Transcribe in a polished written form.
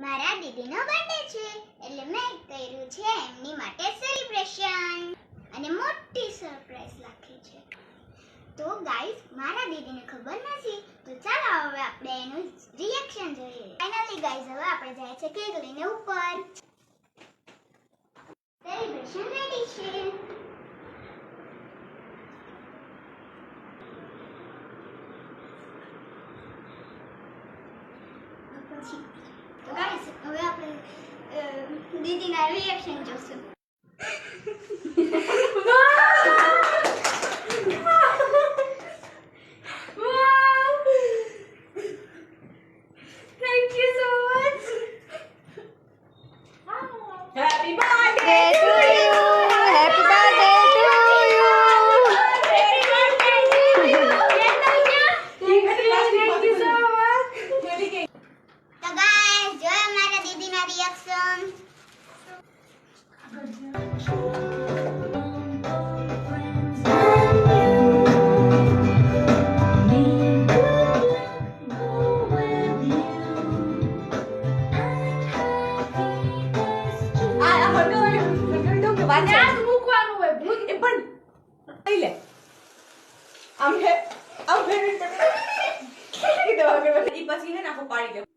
મારા દીદીનો બર્થડે છે એટલે મેં કર્યું છે એમની માટે સેલિબ્રેશન અને મોટી સરપ્રાઈઝ રાખી છે. તો ગાઈસ મારા દીદીને ખબર નથી તો ચાલો હવે આપણે એનું રિએક્શન જોઈએ. ફાઇનલી ગાઈસ હવે આપણે જાય છે કેક લઈને ઉપર. સેલિબ્રેશન રેડી છે. તો ગાઈસ હવે આપણે દીદીના રિએક્શન જોશું. Happy birthday to you. Happy birthday to you. Happy birthday to you. Thank you so much. તો ગાઈસ જો મારા દીદીના રિએક્શન. મૂકવાનું હોય ભૂત એ પણ લઈ લે આમ હે પછી હે ને આખો પાડી દે.